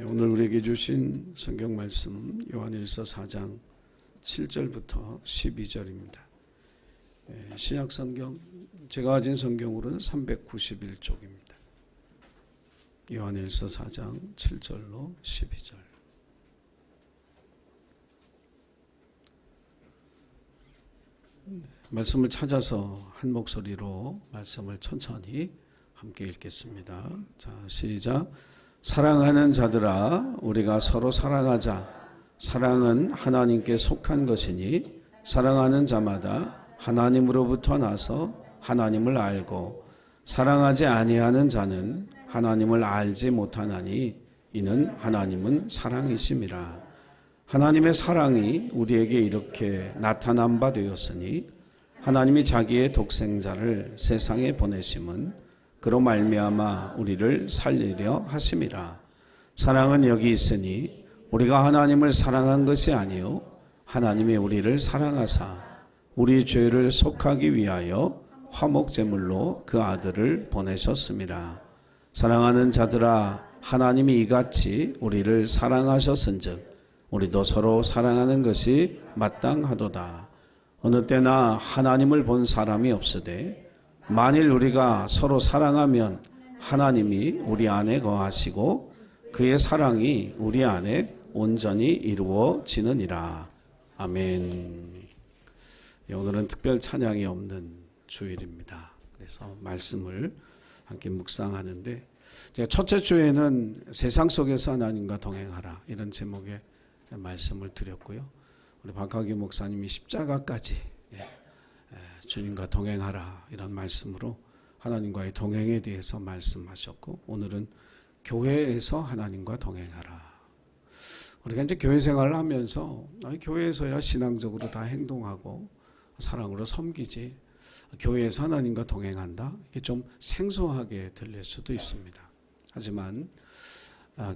오늘 우리에게 주신 성경 말씀 요한일서 4장 7절부터 12절입니다. 신약 성경 제가 가진 성경으로는 391쪽입니다. 요한일서 4장 7절로 12절. 말씀을 찾아서 한 목소리로 말씀을 천천히 함께 읽겠습니다. 자, 시작. 사랑하는 자들아, 우리가 서로 사랑하자. 사랑은 하나님께 속한 것이니 사랑하는 자마다 하나님으로부터 나서 하나님을 알고 사랑하지 아니하는 자는 하나님을 알지 못하나니 이는 하나님은 사랑이심이라. 하나님의 사랑이 우리에게 이렇게 나타난 바 되었으니 하나님이 자기의 독생자를 세상에 보내심은 그로 말미암아 우리를 살리려 하심이라. 사랑은 여기 있으니 우리가 하나님을 사랑한 것이 아니요 하나님이 우리를 사랑하사 우리 죄를 속하기 위하여 화목제물로 그 아들을 보내셨습니다. 사랑하는 자들아, 하나님이 이같이 우리를 사랑하셨은즉 우리도 서로 사랑하는 것이 마땅하도다. 어느 때나 하나님을 본 사람이 없으되 만일 우리가 서로 사랑하면 하나님이 우리 안에 거하시고 그의 사랑이 우리 안에 온전히 이루어지느니라. 아멘. 오늘은 특별 찬양이 없는 주일입니다. 그래서 말씀을 함께 묵상하는데 첫째 주에는 세상 속에서 하나님과 동행하라 이런 제목의 말씀을 드렸고요. 우리 박학기 목사님이 십자가까지 주님과 동행하라 이런 말씀으로 하나님과의 동행에 대해서 말씀하셨고, 오늘은 교회에서 하나님과 동행하라. 우리가 이제 교회 생활을 하면서 교회에서야 신앙적으로 다 행동하고 사랑으로 섬기지 교회에서 하나님과 동행한다? 이게 좀 생소하게 들릴 수도 있습니다. 하지만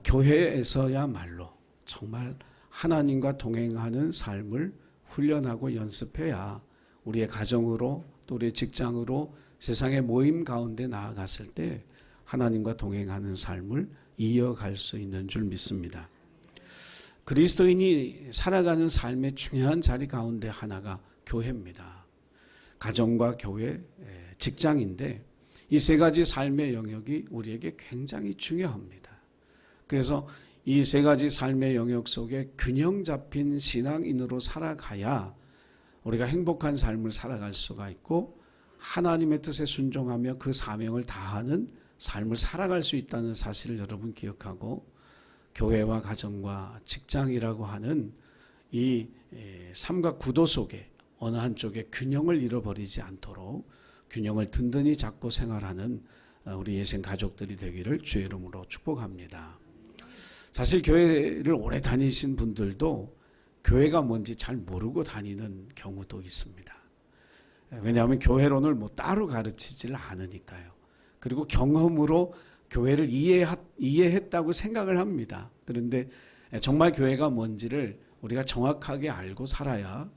교회에서야말로 정말 하나님과 동행하는 삶을 훈련하고 연습해야 우리의 가정으로 또 우리의 직장으로 세상의 모임 가운데 나아갔을 때 하나님과 동행하는 삶을 이어갈 수 있는 줄 믿습니다. 그리스도인이 살아가는 삶의 중요한 자리 가운데 하나가 교회입니다. 가정과 교회, 직장인데 이 세 가지 삶의 영역이 우리에게 굉장히 중요합니다. 그래서 이 세 가지 삶의 영역 속에 균형 잡힌 신앙인으로 살아가야 우리가 행복한 삶을 살아갈 수가 있고 하나님의 뜻에 순종하며 그 사명을 다하는 삶을 살아갈 수 있다는 사실을 여러분 기억하고, 교회와 가정과 직장이라고 하는 이 삶과 구도 속에 어느 한쪽에 균형을 잃어버리지 않도록 균형을 든든히 잡고 생활하는 우리 예생 가족들이 되기를 주의 이름으로 축복합니다. 사실 교회를 오래 다니신 분들도 교회가 뭔지 잘 모르고 다니는 경우도 있습니다. 왜냐하면 교회론을 따로 가르치질 않으니까요. 그리고 경험으로 교회를 이해했다고 생각을 합니다. 그런데 정말 교회가 뭔지를 우리가 정확하게 알고 살아야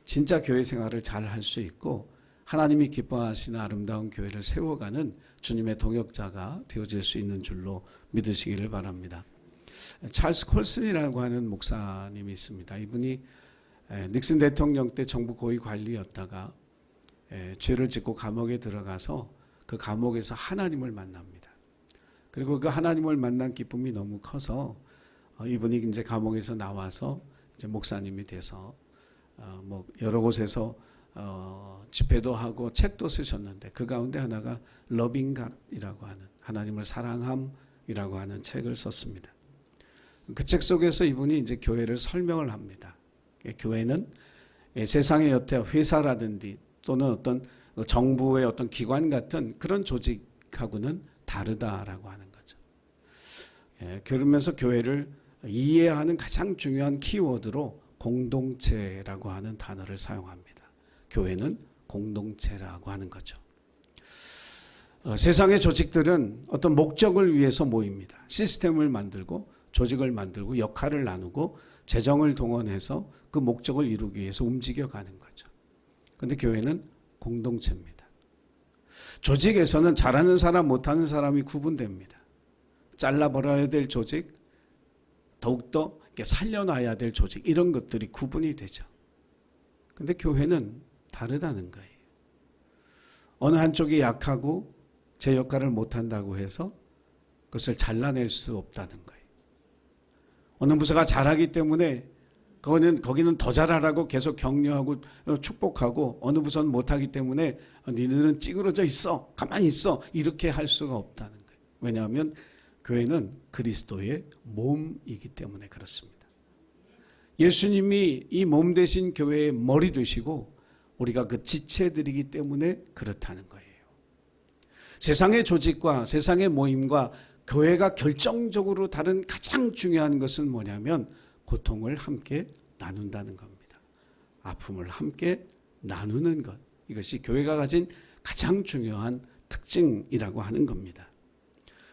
진짜 교회 생활을 잘 할 수 있고 하나님이 기뻐하시는 아름다운 교회를 세워가는 주님의 동역자가 되어질 수 있는 줄로 믿으시기를 바랍니다. 찰스 콜슨이라고 하는 목사님이 있습니다. 이분이 닉슨 대통령 때 정부 고위 관리였다가 죄를 짓고 감옥에 들어가서 그 감옥에서 하나님을 만납니다. 그리고 그 하나님을 만난 기쁨이 너무 커서 이분이 이제 감옥에서 나와서 이제 목사님이 돼서 여러 곳에서 집회도 하고 책도 쓰셨는데 그 가운데 하나가 러빙 갓이라고 하는 하나님을 사랑함이라고 하는 책을 썼습니다. 그 책 속에서 이분이 이제 교회를 설명을 합니다. 교회는 세상의 여태 회사라든지 또는 어떤 정부의 어떤 기관 같은 그런 조직하고는 다르다라고 하는 거죠. 그러면서 교회를 이해하는 가장 중요한 키워드로 공동체라고 하는 단어를 사용합니다. 교회는 공동체라고 하는 거죠. 세상의 조직들은 어떤 목적을 위해서 모입니다. 시스템을 만들고 조직을 만들고 역할을 나누고 재정을 동원해서 그 목적을 이루기 위해서 움직여가는 거죠. 그런데 교회는 공동체입니다. 조직에서는 잘하는 사람 못하는 사람이 구분됩니다. 잘라버려야 될 조직, 더욱더 이렇게 살려놔야 될 조직, 이런 것들이 구분이 되죠. 근데 교회는 다르다는 거예요. 어느 한쪽이 약하고 제 역할을 못한다고 해서 그것을 잘라낼 수 없다는 거예요. 어느 부서가 잘하기 때문에 거기는 더 잘하라고 계속 격려하고 축복하고, 어느 부서는 못하기 때문에 니들은 찌그러져 있어, 가만히 있어, 이렇게 할 수가 없다는 거예요. 왜냐하면 교회는 그리스도의 몸이기 때문에 그렇습니다. 예수님이 이 몸 대신 교회의 머리 되시고 우리가 그 지체들이기 때문에 그렇다는 거예요. 세상의 조직과 세상의 모임과 교회가 결정적으로 다른 가장 중요한 것은 뭐냐면 고통을 함께 나눈다는 겁니다. 아픔을 함께 나누는 것, 이것이 교회가 가진 가장 중요한 특징이라고 하는 겁니다.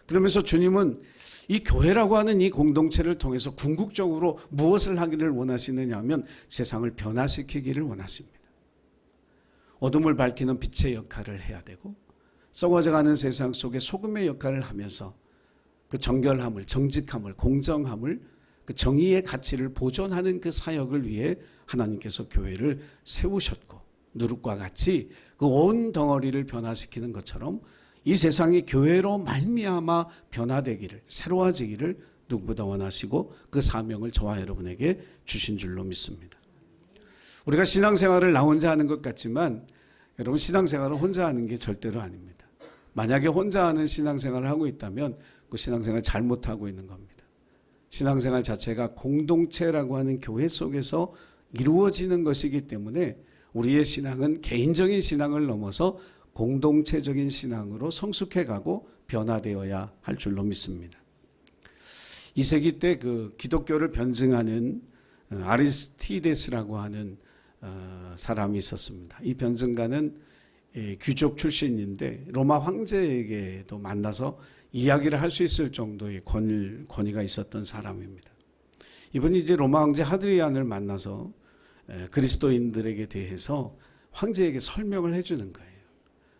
그러면서 주님은 이 교회라고 하는 이 공동체를 통해서 궁극적으로 무엇을 하기를 원하시느냐 하면 세상을 변화시키기를 원하십니다. 어둠을 밝히는 빛의 역할을 해야 되고, 썩어져가는 세상 속에 소금의 역할을 하면서 그 정결함을, 정직함을, 공정함을, 그 정의의 가치를 보존하는 그 사역을 위해 하나님께서 교회를 세우셨고, 누룩과 같이 그 온 덩어리를 변화시키는 것처럼 이 세상이 교회로 말미암아 변화되기를, 새로워지기를 누구보다 원하시고 그 사명을 저와 여러분에게 주신 줄로 믿습니다. 우리가 신앙생활을 나 혼자 하는 것 같지만 여러분, 신앙생활을 혼자 하는 게 절대로 아닙니다. 만약에 혼자 하는 신앙생활을 하고 있다면 그 신앙생활을 잘못하고 있는 겁니다. 신앙생활 자체가 공동체라고 하는 교회 속에서 이루어지는 것이기 때문에 우리의 신앙은 개인적인 신앙을 넘어서 공동체적인 신앙으로 성숙해가고 변화되어야 할 줄로 믿습니다. 2세기 때 그 기독교를 변증하는 아리스티데스라고 하는 사람이 있었습니다. 이 변증가는 귀족 출신인데 로마 황제에게도 만나서 이야기를 할 수 있을 정도의 권위가 있었던 사람입니다. 이분이 이제 로마 황제 하드리안을 만나서 그리스도인들에게 대해서 황제에게 설명을 해주는 거예요.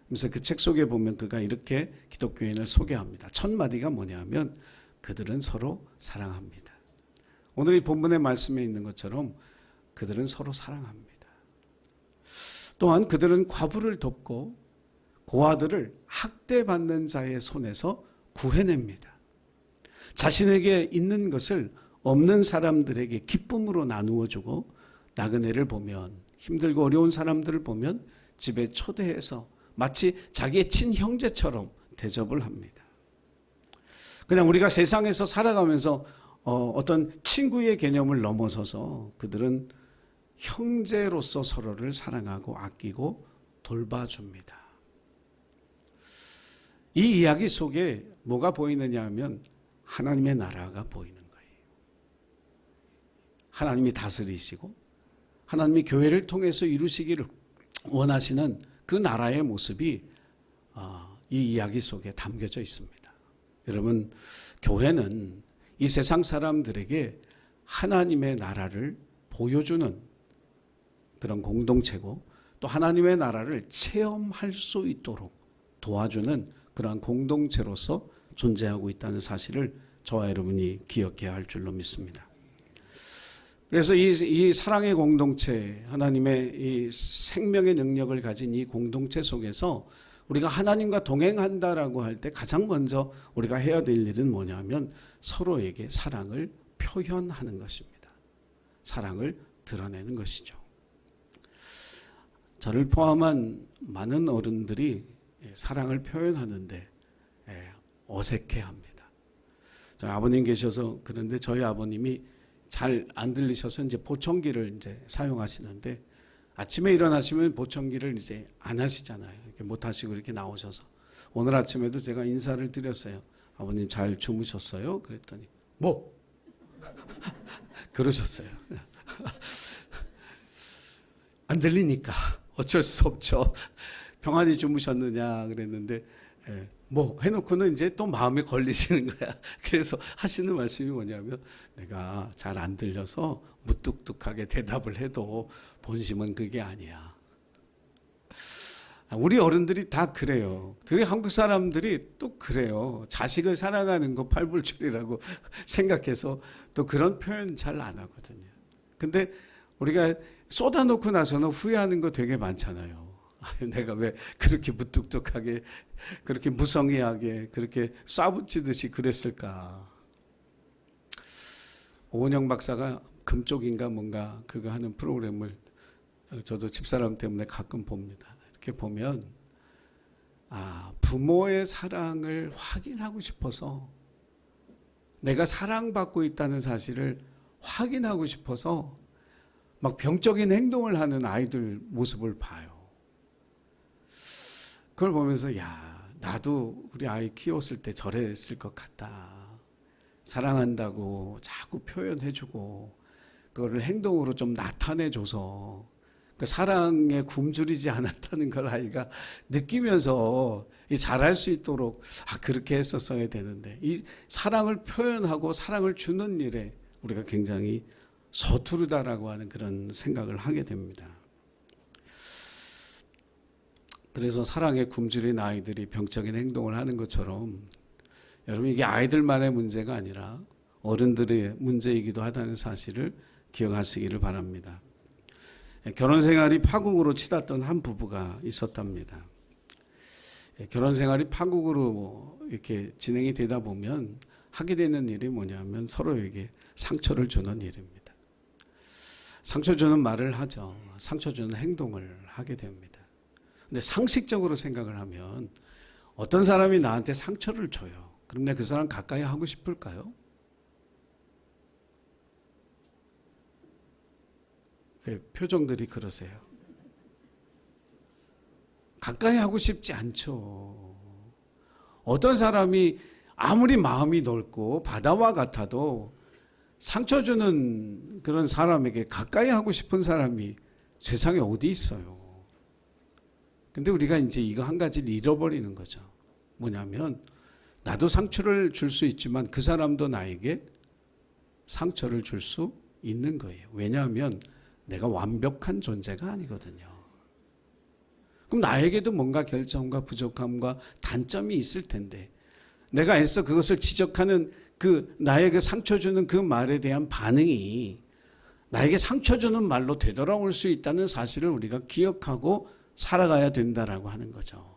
그래서 그 책 속에 보면 그가 이렇게 기독교인을 소개합니다. 첫 마디가 뭐냐면 그들은 서로 사랑합니다. 오늘 이 본문의 말씀에 있는 것처럼 그들은 서로 사랑합니다. 또한 그들은 과부를 돕고 고아들을 학대받는 자의 손에서 구해냅니다. 자신에게 있는 것을 없는 사람들에게 기쁨으로 나누어주고, 나그네를 보면, 힘들고 어려운 사람들을 보면 집에 초대해서 마치 자기의 친형제처럼 대접을 합니다. 그냥 우리가 세상에서 살아가면서 어떤 친구의 개념을 넘어서서 그들은 형제로서 서로를 사랑하고 아끼고 돌봐줍니다. 이 이야기 속에 뭐가 보이느냐 하면 하나님의 나라가 보이는 거예요. 하나님이 다스리시고 하나님이 교회를 통해서 이루시기를 원하시는 그 나라의 모습이 이 이야기 속에 담겨져 있습니다. 여러분, 교회는 이 세상 사람들에게 하나님의 나라를 보여주는 그런 공동체고, 또 하나님의 나라를 체험할 수 있도록 도와주는 그러한 공동체로서 존재하고 있다는 사실을 저와 여러분이 기억해야 할 줄로 믿습니다. 그래서 이 사랑의 공동체, 하나님의 이 생명의 능력을 가진 이 공동체 속에서 우리가 하나님과 동행한다라고 할 때 가장 먼저 우리가 해야 될 일은 뭐냐면 서로에게 사랑을 표현하는 것입니다. 사랑을 드러내는 것이죠. 저를 포함한 많은 어른들이 사랑을 표현하는데 어색해합니다. 저희 아버님 계셔서 그런데 저희 아버님이 잘 안 들리셔서 이제 보청기를 이제 사용하시는데, 아침에 일어나시면 보청기를 이제 안 하시잖아요. 이렇게 못 하시고 이렇게 나오셔서 오늘 아침에도 제가 인사를 드렸어요. 아버님 잘 주무셨어요? 그랬더니 뭐 그러셨어요. 안 들리니까 어쩔 수 없죠. 평안히 주무셨느냐 그랬는데 뭐 해놓고는 이제 또 마음에 걸리시는 거야. 그래서 하시는 말씀이 뭐냐면 내가 잘 안 들려서 무뚝뚝하게 대답을 해도 본심은 그게 아니야. 우리 어른들이 다 그래요. 특히 한국 사람들이 또 그래요. 자식을 사랑하는 거 팔불출이라고 생각해서 또 그런 표현 잘 안 하거든요. 근데 우리가 쏟아놓고 나서는 후회하는 거 되게 많잖아요. 내가 왜 그렇게 무뚝뚝하게, 그렇게 무성의하게, 그렇게 쏴붙이듯이 그랬을까. 오은영 박사가 금쪽인가 뭔가 그거 하는 프로그램을 저도 집사람 때문에 가끔 봅니다. 이렇게 보면 부모의 사랑을 확인하고 싶어서, 내가 사랑받고 있다는 사실을 확인하고 싶어서 막 병적인 행동을 하는 아이들 모습을 봐요. 그걸 보면서 나도 우리 아이 키웠을 때 저랬을 것 같다. 사랑한다고 자꾸 표현해주고 그거를 행동으로 좀 나타내줘서 그 사랑에 굶주리지 않았다는 걸 아이가 느끼면서 잘할 수 있도록 그렇게 했었어야 되는데, 이 사랑을 표현하고 사랑을 주는 일에 우리가 굉장히 서투르다라고 하는 그런 생각을 하게 됩니다. 그래서 사랑에 굶주린 아이들이 병적인 행동을 하는 것처럼, 여러분 이게 아이들만의 문제가 아니라 어른들의 문제이기도 하다는 사실을 기억하시기를 바랍니다. 결혼 생활이 파국으로 치닫던 한 부부가 있었답니다. 결혼 생활이 파국으로 이렇게 진행이 되다 보면 하게 되는 일이 뭐냐면 서로에게 상처를 주는 일입니다. 상처 주는 말을 하죠. 상처 주는 행동을 하게 됩니다. 근데 상식적으로 생각을 하면 어떤 사람이 나한테 상처를 줘요. 그럼 내가 그 사람 가까이 하고 싶을까요? 왜 표정들이 그러세요? 가까이 하고 싶지 않죠. 어떤 사람이 아무리 마음이 넓고 바다와 같아도 상처 주는 그런 사람에게 가까이 하고 싶은 사람이 세상에 어디 있어요? 근데 우리가 이제 이거 한 가지를 잃어버리는 거죠. 뭐냐면 나도 상처를 줄 수 있지만 그 사람도 나에게 상처를 줄 수 있는 거예요. 왜냐하면 내가 완벽한 존재가 아니거든요. 그럼 나에게도 뭔가 결점과 부족함과 단점이 있을 텐데, 내가 애써 그것을 지적하는 나의 그 상처 주는 그 말에 대한 반응이 나에게 상처 주는 말로 되돌아올 수 있다는 사실을 우리가 기억하고 살아가야 된다라고 하는 거죠.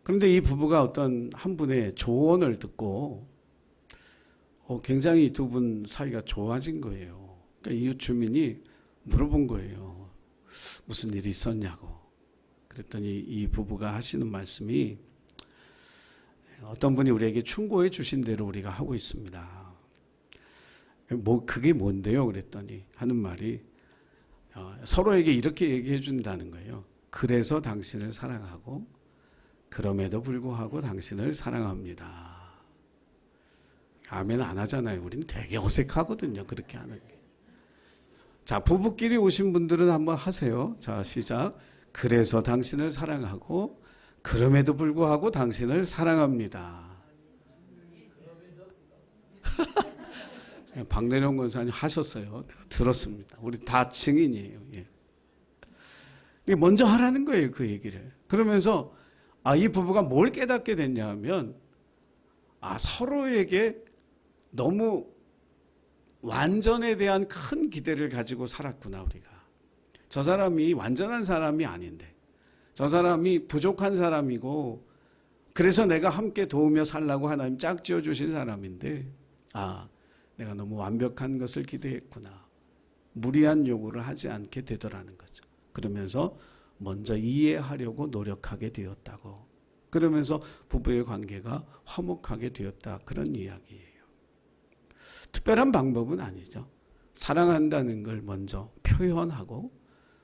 그런데 이 부부가 어떤 한 분의 조언을 듣고 굉장히 두 분 사이가 좋아진 거예요. 그러니까 이웃 주민이 물어본 거예요. 무슨 일이 있었냐고. 그랬더니 이 부부가 하시는 말씀이, 어떤 분이 우리에게 충고해 주신 대로 우리가 하고 있습니다. 그게 뭔데요? 그랬더니 하는 말이 서로에게 이렇게 얘기해 준다는 거예요. 그래서 당신을 사랑하고 그럼에도 불구하고 당신을 사랑합니다. 아멘 안 하잖아요. 우리는 되게 어색하거든요. 그렇게 하는 게. 자, 부부끼리 오신 분들은 한번 하세요. 자, 시작. 그래서 당신을 사랑하고 그럼에도 불구하고 당신을 사랑합니다. 박내룡 권사님 하셨어요. 내가 들었습니다. 우리 다 증인이에요. 예. 먼저 하라는 거예요, 그 얘기를. 그러면서 이 부부가 뭘 깨닫게 됐냐 하면 서로에게 너무 완전에 대한 큰 기대를 가지고 살았구나, 우리가. 저 사람이 완전한 사람이 아닌데, 저 사람이 부족한 사람이고, 그래서 내가 함께 도우며 살라고 하나님 짝지어 주신 사람인데, 내가 너무 완벽한 것을 기대했구나. 무리한 요구를 하지 않게 되더라는 거죠. 그러면서 먼저 이해하려고 노력하게 되었다고. 그러면서 부부의 관계가 화목하게 되었다. 그런 이야기예요. 특별한 방법은 아니죠. 사랑한다는 걸 먼저 표현하고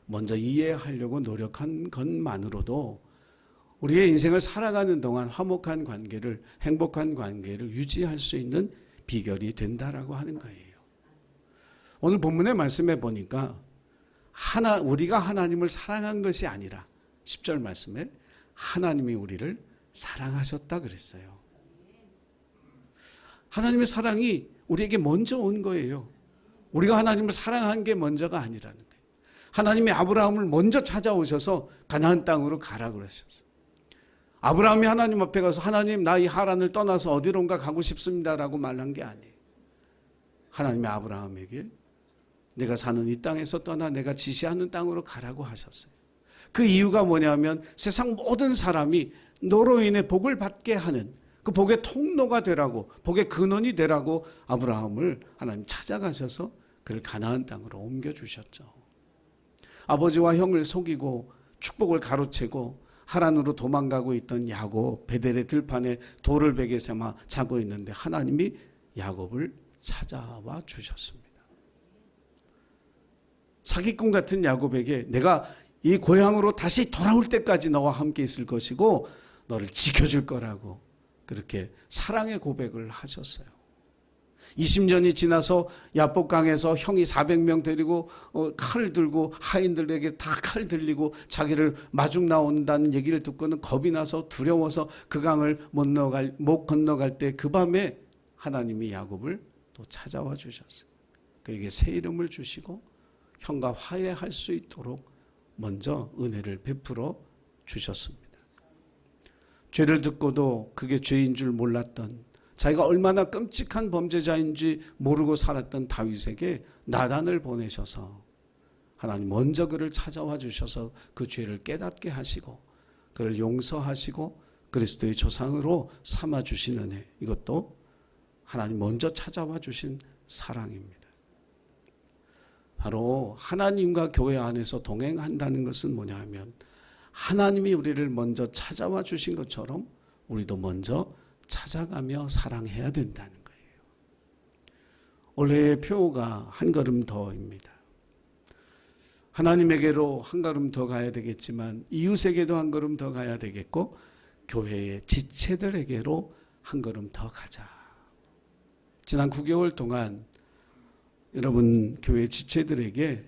먼저 이해하려고 노력한 것만으로도 우리의 인생을 살아가는 동안 화목한 관계를, 행복한 관계를 유지할 수 있는 비결이 된다라고 하는 거예요. 오늘 본문의 말씀에 보니까 우리가 하나님을 사랑한 것이 아니라 10절 말씀에 하나님이 우리를 사랑하셨다 그랬어요. 하나님의 사랑이 우리에게 먼저 온 거예요. 우리가 하나님을 사랑한 게 먼저가 아니라는 거예요. 하나님이 아브라함을 먼저 찾아오셔서 가나안 땅으로 가라 그러셨어요. 아브라함이 하나님 앞에 가서 하나님 나 이 하란을 떠나서 어디론가 가고 싶습니다라고 말한 게 아니에요. 하나님이 아브라함에게 내가 사는 이 땅에서 떠나 내가 지시하는 땅으로 가라고 하셨어요. 그 이유가 뭐냐면 세상 모든 사람이 너로 인해 복을 받게 하는 그 복의 통로가 되라고, 복의 근원이 되라고 아브라함을 하나님 찾아가셔서 그를 가나안 땅으로 옮겨주셨죠. 아버지와 형을 속이고 축복을 가로채고 하란으로 도망가고 있던 야곱, 베델의 들판에 돌을 베개 삼아 자고 있는데 하나님이 야곱을 찾아와 주셨습니다. 사기꾼 같은 야곱에게 내가 이 고향으로 다시 돌아올 때까지 너와 함께 있을 것이고 너를 지켜줄 거라고 그렇게 사랑의 고백을 하셨어요. 20년이 지나서 야복강에서 형이 400명 데리고 칼을 들고 하인들에게 다 칼 들리고 자기를 마중 나온다는 얘기를 듣고는 겁이 나서 두려워서 그 강을 못 건너갈 때 그 밤에 하나님이 야곱을 또 찾아와 주셨어요. 그에게 새 이름을 주시고 형과 화해할 수 있도록 먼저 은혜를 베풀어 주셨습니다. 죄를 듣고도 그게 죄인 줄 몰랐던 자기가 얼마나 끔찍한 범죄자인지 모르고 살았던 다윗에게 나단을 보내셔서 하나님 먼저 그를 찾아와 주셔서 그 죄를 깨닫게 하시고 그를 용서하시고 그리스도의 조상으로 삼아 주신 은혜, 이것도 하나님 먼저 찾아와 주신 사랑입니다. 바로 하나님과 교회 안에서 동행한다는 것은 뭐냐 하면 하나님이 우리를 먼저 찾아와 주신 것처럼 우리도 먼저 찾아가며 사랑해야 된다는 거예요. 올해의 표가 한 걸음 더입니다. 하나님에게로 한 걸음 더 가야 되겠지만 이웃에게도 한 걸음 더 가야 되겠고 교회의 지체들에게로 한 걸음 더 가자. 지난 9개월 동안 여러분 교회 지체들에게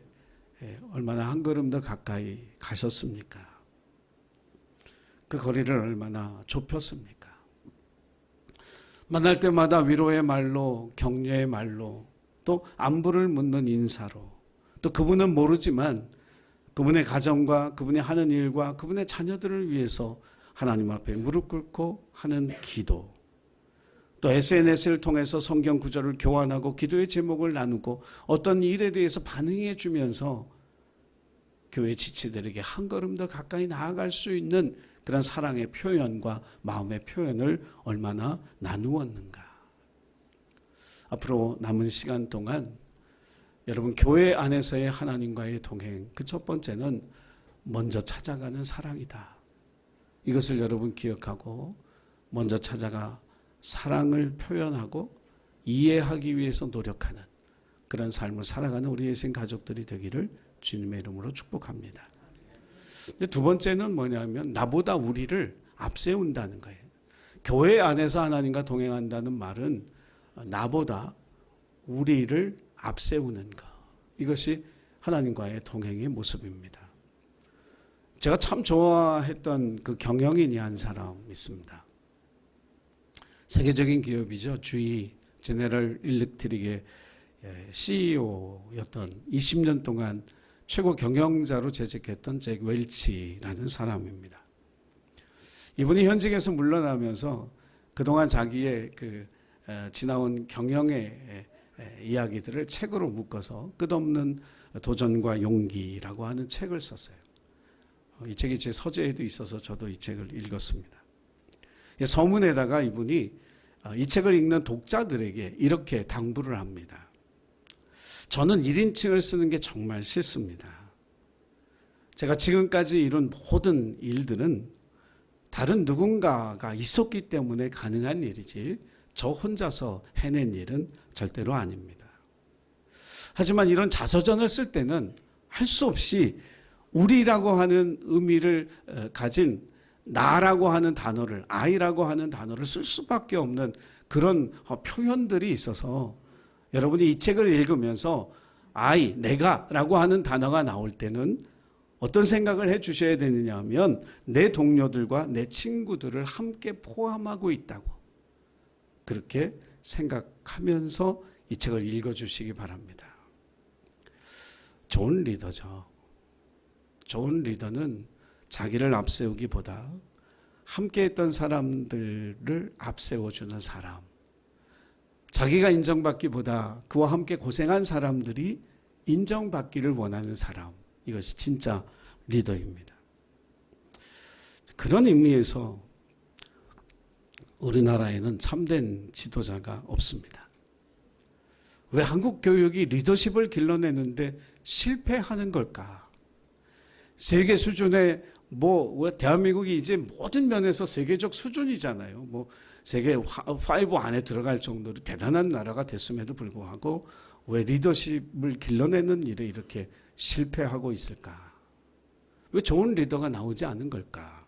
얼마나 한 걸음 더 가까이 가셨습니까? 그 거리를 얼마나 좁혔습니까? 만날 때마다 위로의 말로, 격려의 말로, 또 안부를 묻는 인사로, 또 그분은 모르지만 그분의 가정과 그분이 하는 일과 그분의 자녀들을 위해서 하나님 앞에 무릎 꿇고 하는 기도, 또 SNS를 통해서 성경 구절을 교환하고 기도의 제목을 나누고 어떤 일에 대해서 반응해 주면서 교회 지체들에게 한 걸음 더 가까이 나아갈 수 있는 그런 사랑의 표현과 마음의 표현을 얼마나 나누었는가. 앞으로 남은 시간 동안 여러분 교회 안에서의 하나님과의 동행, 그 첫 번째는 먼저 찾아가는 사랑이다. 이것을 여러분 기억하고 먼저 찾아가 사랑을 표현하고 이해하기 위해서 노력하는 그런 삶을 살아가는 우리 예신 가족들이 되기를 주님의 이름으로 축복합니다. 두 번째는 뭐냐면 나보다 우리를 앞세운다는 거예요. 교회 안에서 하나님과 동행한다는 말은 나보다 우리를 앞세우는 것. 이것이 하나님과의 동행의 모습입니다. 제가 참 좋아했던 그 경영인이 한 사람 있습니다. 세계적인 기업이죠. GE 제네럴 일렉트릭의 CEO였던 20년 동안 최고 경영자로 재직했던 잭 웰치라는 사람입니다. 이분이 현직에서 물러나면서 그동안 자기의 지나온 경영의 이야기들을 책으로 묶어서 끝없는 도전과 용기라고 하는 책을 썼어요. 이 책이 제 서재에도 있어서 저도 이 책을 읽었습니다. 서문에다가 이분이 이 책을 읽는 독자들에게 이렇게 당부를 합니다. 저는 1인칭을 쓰는 게 정말 싫습니다. 제가 지금까지 이룬 모든 일들은 다른 누군가가 있었기 때문에 가능한 일이지 저 혼자서 해낸 일은 절대로 아닙니다. 하지만 이런 자서전을 쓸 때는 할 수 없이 우리라고 하는 의미를 가진 나라고 하는 단어를, 아이라고 하는 단어를 쓸 수밖에 없는 그런 표현들이 있어서 여러분이 이 책을 읽으면서 아이, 내가라고 하는 단어가 나올 때는 어떤 생각을 해 주셔야 되느냐 하면 내 동료들과 내 친구들을 함께 포함하고 있다고 그렇게 생각하면서 이 책을 읽어주시기 바랍니다. 좋은 리더죠. 좋은 리더는 자기를 앞세우기보다 함께했던 사람들을 앞세워주는 사람, 자기가 인정받기보다 그와 함께 고생한 사람들이 인정받기를 원하는 사람, 이것이 진짜 리더입니다. 그런 의미에서 우리나라에는 참된 지도자가 없습니다. 왜 한국 교육이 리더십을 길러내는데 실패하는 걸까? 세계 수준의 대한민국이 이제 모든 면에서 세계적 수준이잖아요. 세계 5 안에 들어갈 정도로 대단한 나라가 됐음에도 불구하고 왜 리더십을 길러내는 일에 이렇게 실패하고 있을까? 왜 좋은 리더가 나오지 않은 걸까?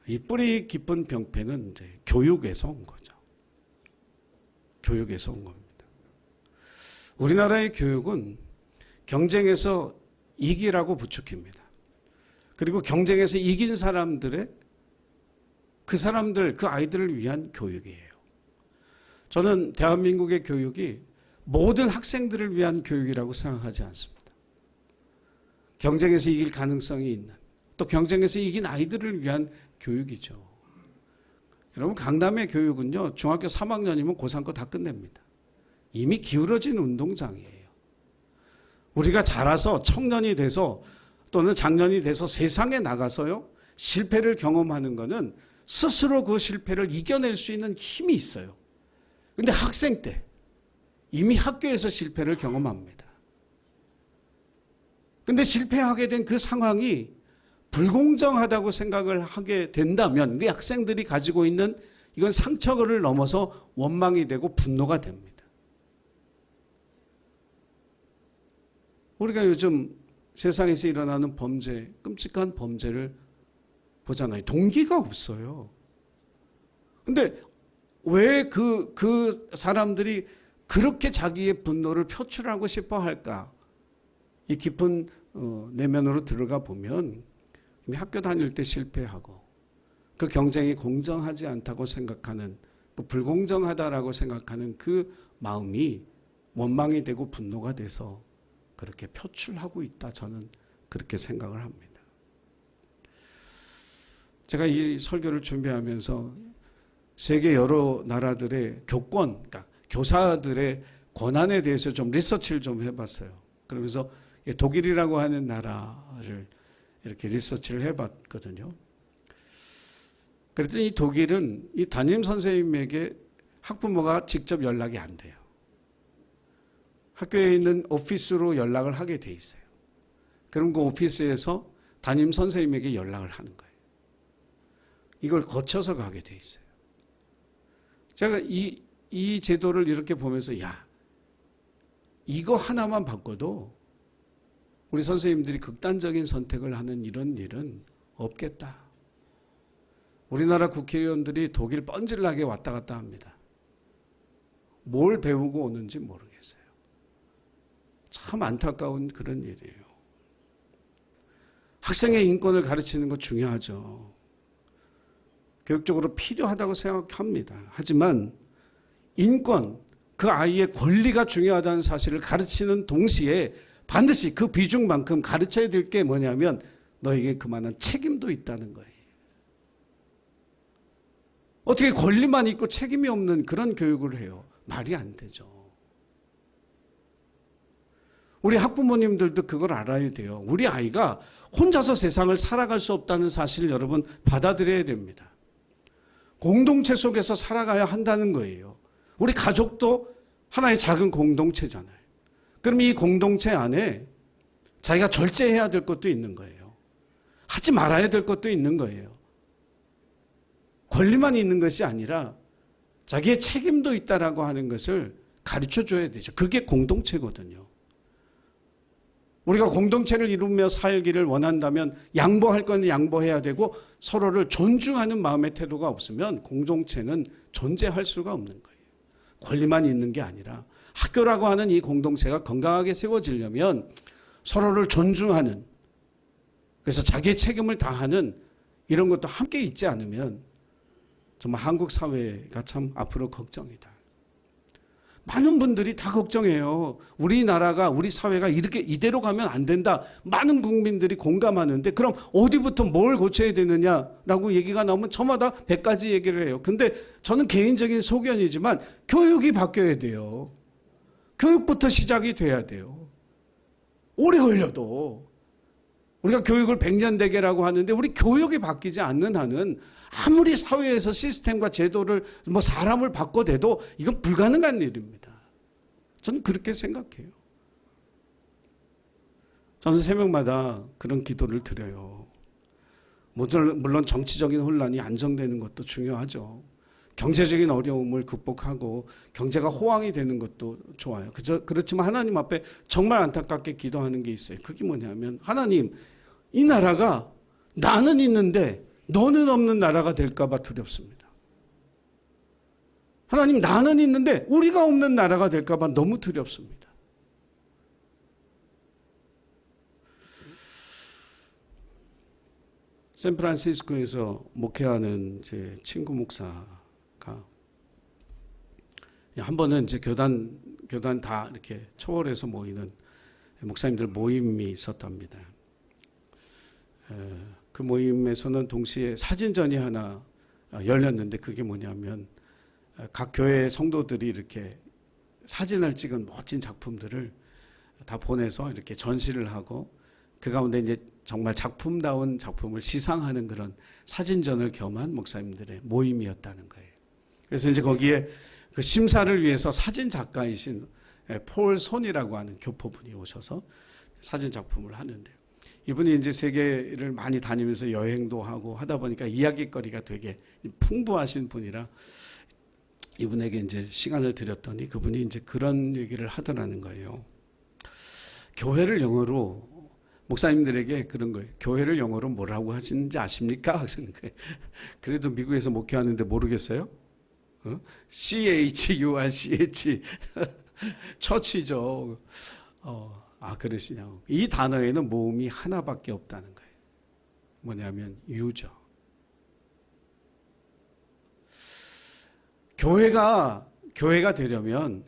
이 뿌리 깊은 병폐는 이제 교육에서 온 거죠. 교육에서 온 겁니다. 우리나라의 교육은 경쟁에서 이기라고 부추깁니다. 그리고 경쟁에서 이긴 사람들의 그 아이들을 위한 교육이에요. 저는 대한민국의 교육이 모든 학생들을 위한 교육이라고 생각하지 않습니다. 경쟁에서 이길 가능성이 있는, 또 경쟁에서 이긴 아이들을 위한 교육이죠. 여러분, 강남의 교육은요, 중학교 3학년이면 고3 거 다 끝냅니다. 이미 기울어진 운동장이에요. 우리가 자라서 청년이 돼서 또는 장년이 돼서 세상에 나가서요, 실패를 경험하는 것은 스스로 그 실패를 이겨낼 수 있는 힘이 있어요. 근데 학생 때 이미 학교에서 실패를 경험합니다. 근데 실패하게 된 그 상황이 불공정하다고 생각을 하게 된다면 그 학생들이 가지고 있는 이건 상처를 넘어서 원망이 되고 분노가 됩니다. 우리가 요즘 세상에서 일어나는 범죄, 끔찍한 범죄를 보잖아요. 동기가 없어요. 근데 왜 그 사람들이 그렇게 자기의 분노를 표출하고 싶어 할까? 이 깊은 내면으로 들어가 보면 이미 학교 다닐 때 실패하고 그 경쟁이 공정하지 않다고 생각하는, 그 불공정하다라고 생각하는 그 마음이 원망이 되고 분노가 돼서 그렇게 표출하고 있다. 저는 그렇게 생각을 합니다. 제가 이 설교를 준비하면서 세계 여러 나라들의 교권, 그러니까 교사들의 권한에 대해서 좀 리서치를 좀 해봤어요. 그러면서 독일이라고 하는 나라를 이렇게 리서치를 해봤거든요. 그랬더니 이 독일은 이 담임 선생님에게 학부모가 직접 연락이 안 돼요. 학교에 있는 오피스로 연락을 하게 돼 있어요. 그럼 그 오피스에서 담임 선생님에게 연락을 하는 거예요. 이걸 거쳐서 가게 돼 있어요. 제가 이 제도를 이렇게 보면서 이거 하나만 바꿔도 우리 선생님들이 극단적인 선택을 하는 이런 일은 없겠다. 우리나라 국회의원들이 독일 뻔질나게 왔다 갔다 합니다. 뭘 배우고 오는지 모르겠어요. 참 안타까운 그런 일이에요. 학생의 인권을 가르치는 거 중요하죠. 교육적으로 필요하다고 생각합니다. 하지만 인권, 그 아이의 권리가 중요하다는 사실을 가르치는 동시에 반드시 그 비중만큼 가르쳐야 될 게 뭐냐면 너에게 그만한 책임도 있다는 거예요. 어떻게 권리만 있고 책임이 없는 그런 교육을 해요? 말이 안 되죠. 우리 학부모님들도 그걸 알아야 돼요. 우리 아이가 혼자서 세상을 살아갈 수 없다는 사실을 여러분 받아들여야 됩니다. 공동체 속에서 살아가야 한다는 거예요. 우리 가족도 하나의 작은 공동체잖아요. 그럼 이 공동체 안에 자기가 절제해야 될 것도 있는 거예요. 하지 말아야 될 것도 있는 거예요. 권리만 있는 것이 아니라 자기의 책임도 있다라고 하는 것을 가르쳐 줘야 되죠. 그게 공동체거든요. 우리가 공동체를 이루며 살기를 원한다면 양보할 건 양보해야 되고 서로를 존중하는 마음의 태도가 없으면 공동체는 존재할 수가 없는 거예요. 권리만 있는 게 아니라 학교라고 하는 이 공동체가 건강하게 세워지려면 서로를 존중하는, 그래서 자기의 책임을 다하는 이런 것도 함께 있지 않으면 정말 한국 사회가 참 앞으로 걱정이다. 많은 분들이 다 걱정해요. 우리나라가, 우리 사회가 이렇게 이대로 가면 안 된다. 많은 국민들이 공감하는데 그럼 어디부터 뭘 고쳐야 되느냐라고 얘기가 나오면 저마다 100가지 얘기를 해요. 근데 저는 개인적인 소견이지만 교육이 바뀌어야 돼요. 교육부터 시작이 돼야 돼요. 오래 걸려도. 우리가 교육을 100년 대계라고 하는데 우리 교육이 바뀌지 않는 한은 아무리 사회에서 시스템과 제도를 사람을 바꿔대도 이건 불가능한 일입니다. 저는 그렇게 생각해요. 저는 새벽마다 그런 기도를 드려요. 물론 정치적인 혼란이 안정되는 것도 중요하죠. 경제적인 어려움을 극복하고 경제가 호황이 되는 것도 좋아요. 그렇지만 하나님 앞에 정말 안타깝게 기도하는 게 있어요. 그게 뭐냐면 하나님, 이 나라가 나는 있는데 너는 없는 나라가 될까 봐 두렵습니다. 하나님, 나는 있는데 우리가 없는 나라가 될까 봐 너무 두렵습니다. 샌프란시스코에서 목회하는 제 친구 목사가 한 번은 이제 교단 다 이렇게 초월해서 모이는 목사님들 모임이 있었답니다. 그 모임에서는 동시에 사진전이 하나 열렸는데 그게 뭐냐면 각 교회 성도들이 이렇게 사진을 찍은 멋진 작품들을 다 보내서 이렇게 전시를 하고 그 가운데 이제 정말 작품다운 작품을 시상하는 그런 사진전을 겸한 목사님들의 모임이었다는 거예요. 그래서 이제 거기에 그 심사를 위해서 사진 작가이신 폴 손이라고 하는 교포분이 오셔서 사진 작품을 하는데 이분이 이제 세계를 많이 다니면서 여행도 하고 하다 보니까 이야기거리가 되게 풍부하신 분이라 이분에게 이제 시간을 드렸더니 그분이 이제 그런 얘기를 하더라는 거예요. 교회를 영어로 목사님들에게 그런 거예요. 교회를 영어로 뭐라고 하시는지 아십니까? 하시는 거예요. 그래도 미국에서 목회하는데 모르겠어요? CHURCH 처치죠. 그러시냐고. 이 단어에는 모음이 하나밖에 없다는 거예요. 뭐냐면 유죠. 교회가 되려면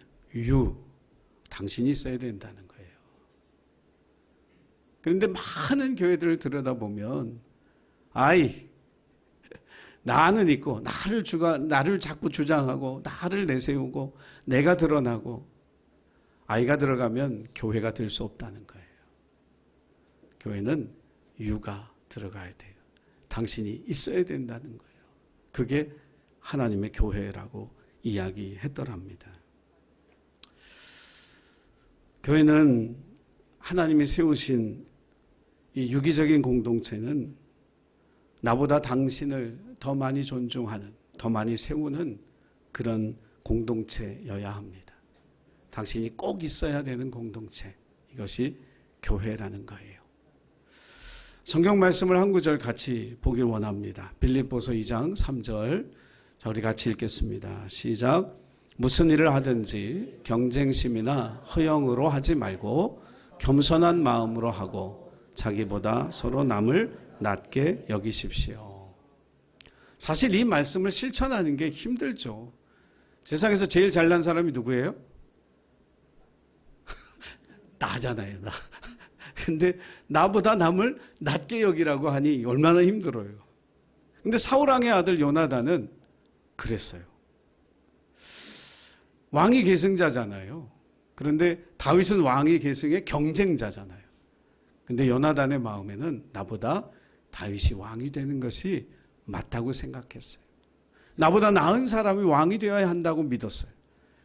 당신이 있어야 된다는 거예요. 그런데 많은 교회들을 들여다보면 나는 있고 나를 자꾸 주장하고 나를 내세우고 내가 드러나고 아이가 들어가면 교회가 될 수 없다는 거예요. 교회는 유가 들어가야 돼요. 당신이 있어야 된다는 거예요. 그게 하나님의 교회라고 이야기했더랍니다. 교회는 하나님이 세우신 이 유기적인 공동체는 나보다 당신을 더 많이 존중하는, 더 많이 세우는 그런 공동체여야 합니다. 당신이 꼭 있어야 되는 공동체, 이것이 교회라는 거예요. 성경 말씀을 한 구절 같이 보길 원합니다. 빌립보서 2장 3절, 자 우리 같이 읽겠습니다. 시작. 무슨 일을 하든지 경쟁심이나 허영으로 하지 말고 겸손한 마음으로 하고 자기보다 서로 남을 낮게 여기십시오. 사실 이 말씀을 실천하는 게 힘들죠. 세상에서 제일 잘난 사람이 누구예요? 나잖아요, 나. 근데 나보다 남을 낮게 여기라고 하니 얼마나 힘들어요. 근데 사울왕의 아들 요나단은 그랬어요. 왕이 계승자잖아요. 그런데 다윗은 왕이 계승의 경쟁자잖아요. 근데 요나단의 마음에는 나보다 다윗이 왕이 되는 것이 맞다고 생각했어요. 나보다 나은 사람이 왕이 되어야 한다고 믿었어요.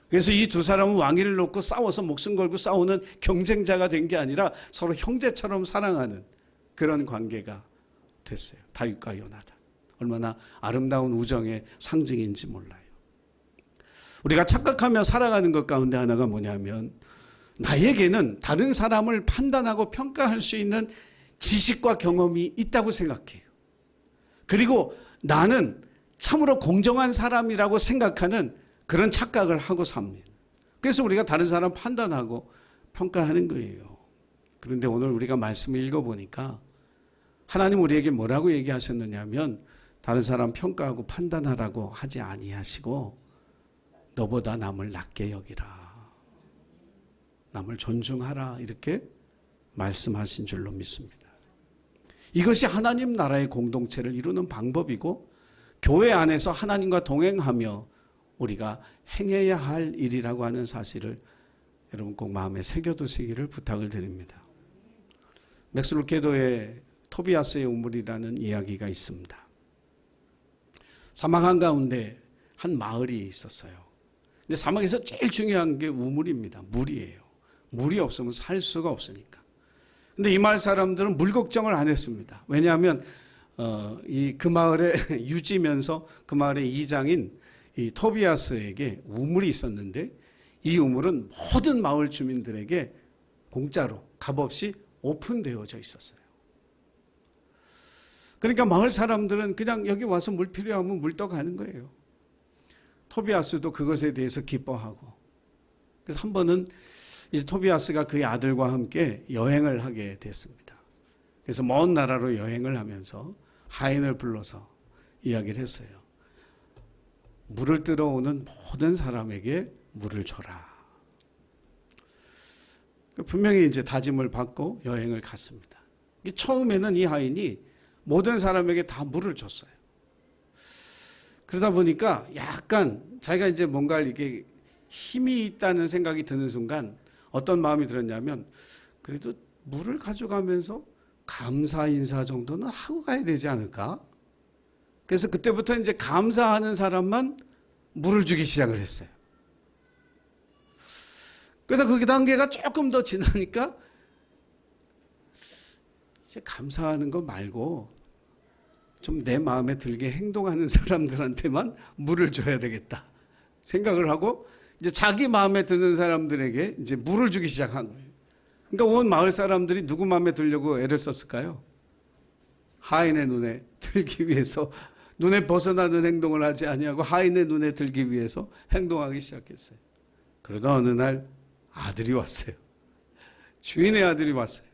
그래서 이 두 사람은 왕위를 놓고 싸워서 목숨 걸고 싸우는 경쟁자가 된 게 아니라 서로 형제처럼 사랑하는 그런 관계가 됐어요. 다윗과 요나단. 얼마나 아름다운 우정의 상징인지 몰라요. 우리가 착각하며 살아가는 것 가운데 하나가 뭐냐면 나에게는 다른 사람을 판단하고 평가할 수 있는 지식과 경험이 있다고 생각해요. 그리고 나는 참으로 공정한 사람이라고 생각하는 그런 착각을 하고 삽니다. 그래서 우리가 다른 사람 판단하고 평가하는 거예요. 그런데 오늘 우리가 말씀을 읽어보니까 하나님 우리에게 뭐라고 얘기하셨느냐면 다른 사람 평가하고 판단하라고 하지 아니하시고 너보다 남을 낮게 여기라. 남을 존중하라 이렇게 말씀하신 줄로 믿습니다. 이것이 하나님 나라의 공동체를 이루는 방법이고 교회 안에서 하나님과 동행하며 우리가 행해야 할 일이라고 하는 사실을 여러분 꼭 마음에 새겨두시기를 부탁을 드립니다. 맥스루케도에 토비아스의 우물이라는 이야기가 있습니다. 사막 한가운데 한 마을이 있었어요. 근데 사막에서 제일 중요한 게 우물입니다. 물이에요. 물이 없으면 살 수가 없으니까. 근데 이 마을 사람들은 물 걱정을 안 했습니다. 왜냐하면 그 마을에 유지면서 그 마을의 이장인 이 토비아스에게 우물이 있었는데 이 우물은 모든 마을 주민들에게 공짜로 값없이 오픈되어져 있었어요. 그러니까 마을 사람들은 그냥 여기 와서 물 필요하면 물 떠가는 거예요. 토비아스도 그것에 대해서 기뻐하고, 그래서 한 번은 이제 토비아스가 그의 아들과 함께 여행을 하게 됐습니다. 그래서 먼 나라로 여행을 하면서 하인을 불러서 이야기를 했어요. 물을 들어오는 모든 사람에게 물을 줘라. 분명히 이제 다짐을 받고 여행을 갔습니다. 처음에는 이 하인이 모든 사람에게 다 물을 줬어요. 그러다 보니까 약간 자기가 이제 뭔가 이렇게 힘이 있다는 생각이 드는 순간 어떤 마음이 들었냐면 그래도 물을 가져가면서 감사 인사 정도는 하고 가야 되지 않을까? 그래서 그때부터 이제 감사하는 사람만 물을 주기 시작을 했어요. 그래서 그 단계가 조금 더 지나니까 이제 감사하는 거 말고 좀 내 마음에 들게 행동하는 사람들한테만 물을 줘야 되겠다 생각을 하고 이제 자기 마음에 드는 사람들에게 이제 물을 주기 시작한 거예요. 그러니까 온 마을 사람들이 누구 마음에 들려고 애를 썼을까요? 하인의 눈에 들기 위해서 눈에 벗어나는 행동을 하지 아니하고 하인의 눈에 들기 위해서 행동하기 시작했어요. 그러다 어느 날 아들이 왔어요. 주인의 아들이 왔어요.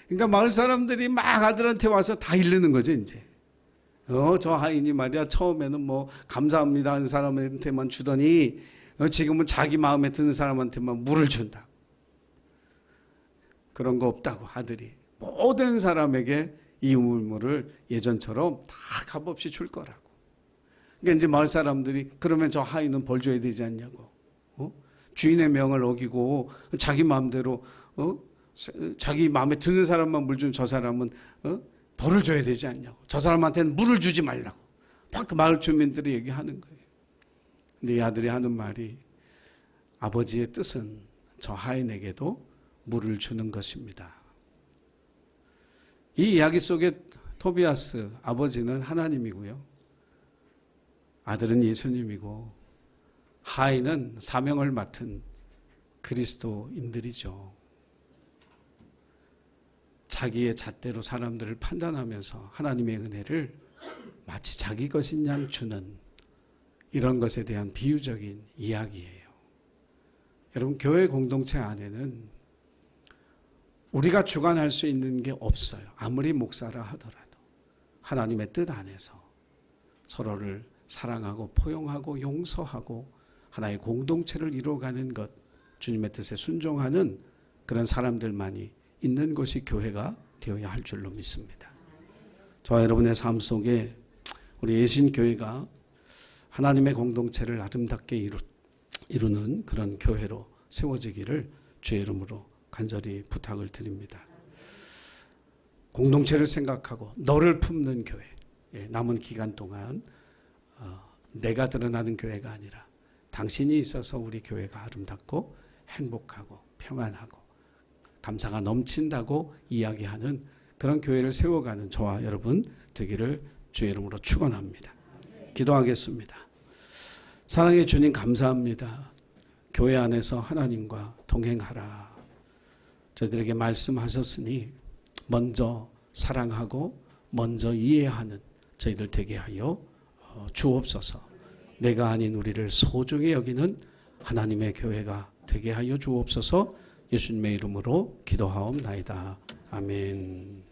그러니까 마을 사람들이 막 아들한테 와서 다 이르는 거죠, 이제. 저 하인이 말이야, 처음에는 뭐, 감사합니다 하는 사람한테만 주더니, 지금은 자기 마음에 드는 사람한테만 물을 준다. 그런 거 없다고, 아들이. 모든 사람에게 이 우물물을 예전처럼 다 값없이 줄 거라고. 그러니까 이제 마을 사람들이, 그러면 저 하인은 벌 줘야 되지 않냐고. 주인의 명을 어기고, 자기 마음대로, 자기 마음에 드는 사람만 물 준 저 사람은 벌을 줘야 되지 않냐고. 저 사람한테는 물을 주지 말라고. 막 그 마을 주민들이 얘기하는 거예요. 근데 이 아들이 하는 말이 아버지의 뜻은 저 하인에게도 물을 주는 것입니다. 이 이야기 속에 토비아스 아버지는 하나님이고요. 아들은 예수님이고 하인은 사명을 맡은 그리스도인들이죠. 자기의 잣대로 사람들을 판단하면서 하나님의 은혜를 마치 자기 것인 양 주는 이런 것에 대한 비유적인 이야기예요. 여러분, 교회 공동체 안에는 우리가 주관할 수 있는 게 없어요. 아무리 목사라 하더라도 하나님의 뜻 안에서 서로를 사랑하고 포용하고 용서하고 하나의 공동체를 이루어가는 것, 주님의 뜻에 순종하는 그런 사람들만이 있는 것이 교회가 되어야 할 줄로 믿습니다. 저와 여러분의 삶 속에 우리 예신교회가 하나님의 공동체를 아름답게 이루는 그런 교회로 세워지기를 주의 이름으로 간절히 부탁을 드립니다. 공동체를 생각하고 너를 품는 교회, 남은 기간 동안 내가 드러나는 교회가 아니라 당신이 있어서 우리 교회가 아름답고 행복하고 평안하고 감사가 넘친다고 이야기하는 그런 교회를 세워가는 저와 여러분 되기를 주의 이름으로 축원합니다. 기도하겠습니다. 사랑의 주님 감사합니다. 교회 안에서 하나님과 동행하라. 저희들에게 말씀하셨으니 먼저 사랑하고 먼저 이해하는 저희들 되게 하여 주옵소서. 내가 아닌 우리를 소중히 여기는 하나님의 교회가 되게 하여 주옵소서. 예수님의 이름으로 기도하옵나이다. 아멘.